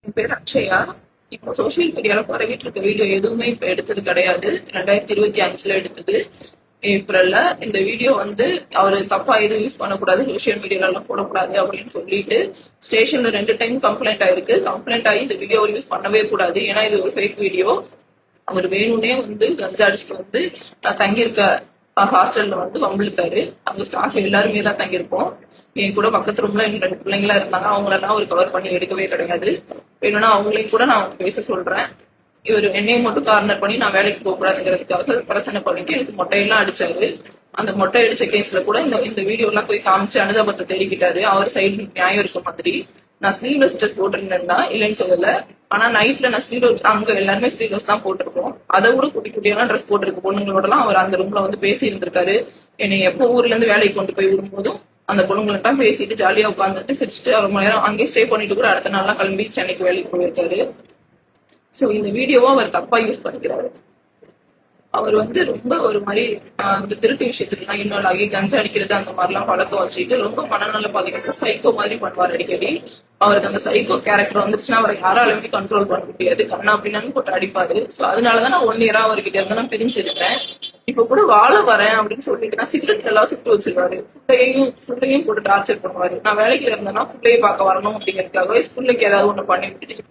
என் பேர் அக்ஷயா. இப்போ சோசியல் மீடியால பரவிட்டு இருக்க வீடியோ எதுவுமே இப்ப எடுத்தது கிடையாது. 2025 எடுத்தது ஏப்ரல்ல. இந்த வீடியோ அவரு தப்பா எதுவும் யூஸ் பண்ணக்கூடாது, சோசியல் மீடியால எல்லாம் போடக்கூடாது அப்படின்னு சொல்லிட்டு ஸ்டேஷன்ல 2 டைம் கம்ப்ளைண்ட் ஆயிருக்கு. கம்ப்ளைண்ட் ஆகி இந்த வீடியோ யூஸ் பண்ணவே கூடாது, ஏன்னா இது ஒரு ஃபேக் வீடியோ. அவர் வேணும்னே கஞ்சா அடிச்சுட்டு நான் தங்கியிருக்க ஹாஸ்டல்ல வம்பிழுத்தாரு. அங்க ஸ்டாஃப் எல்லாருமே தான் தங்கியிருப்போம். என் கூட பக்கத்து ரூம்ல 2 பிள்ளைங்களா இருந்தாங்க. அவங்களெல்லாம் ஒரு கவர் பண்ணி எடுக்கவே கிடையாது. வேணும்னா அவங்களையும் கூட நான் பேச சொல்றேன். இவர் என்னையும் மட்டும் கார்னர் பண்ணி நான் வேலைக்கு போக கூடாதுங்கிறதுக்காக பிரச்சனை பண்ணிட்டு எனக்கு மொட்டையெல்லாம் அடிச்சாரு. அந்த மொட்டை அடிச்ச கேஸ்ல கூட இந்த வீடியோ எல்லாம் போய் காமிச்சு அனுதாபத்தை தேடிக்கிட்டாரு. அவர் சைடு நியாயம் இருக்க மாதிரி. நான் ஸ்லீவ்லெஸ் ட்ரெஸ் போட்டிருந்தேன்னா இல்லைன்னு சொல்லல, ஆனா நைட்ல நான் ஸ்லீவ்லெஸ், அங்க எல்லாருமே ஸ்லீவ்லெஸ் தான் போட்டிருக்கோம். அதை விட குட்டி குட்டியெல்லாம் ட்ரெஸ் போட்டிருக்க பொண்ணுங்களோட எல்லாம் அவர் அந்த ரூம்ல பேசி இருந்திருக்காரு. என்னை எப்போ ஊர்ல இருந்து வேலைக்கு கொண்டு போய் விடும்போதும் அந்த பொண்ணுங்கள்ட்ட பேசிட்டு ஜாலியா உட்காந்துட்டு சிரிச்சுட்டு ரொம்ப நேரம் அங்கேயே ஸ்டே பண்ணிட்டு கூட அடுத்த நாள்லாம் கிளம்பி சென்னைக்கு வேலைக்கு போயிருக்காரு. சோ இந்த வீடியோவை அவர் தப்பா யூஸ் பண்ணிக்கிறாரு. அவர் ரொம்ப ஒரு மாதிரி இந்த திருட்டு விஷயத்துக்குலாம் இன்வால்வ் ஆகி கஞ்சா அடிக்கிறது அந்த மாதிரிலாம் பழக்கம் வச்சுட்டு ரொம்ப மனநல பாதிக்கிற சைக்கோ மாதிரி பண்ணுவார் அடிக்கடி. அவருக்கு அந்த சைக்கோ கேரக்டர் வந்துருச்சுன்னா அவரை யாராலுமே கண்ட்ரோல் பண்ண முடியாது. கண்ணா அப்படின்னு போட்டு அடிப்பாரு. சோ அதனாலதான் நான் 1 இயரா அவர்கிட்ட இருந்து நான் பிரிஞ்சிருக்கேன். இப்ப கூட வாழ வரேன் அப்படின்னு சொல்லிட்டு நான் சிகரெட் எல்லாம் சுட்டு வச்சிருவாரு. ஃபுல்லையும் போட்டு டார்ச்சர் பண்ணுவாரு. நான் வேலைக்கு இருந்தேன்னா ஃபுல்லையை பார்க்க வரணும் அப்படிங்கிறதுக்காகவே ஸ்கூல்லுக்கு ஏதாவது ஒண்ணு பண்ணி விட்டுட்டு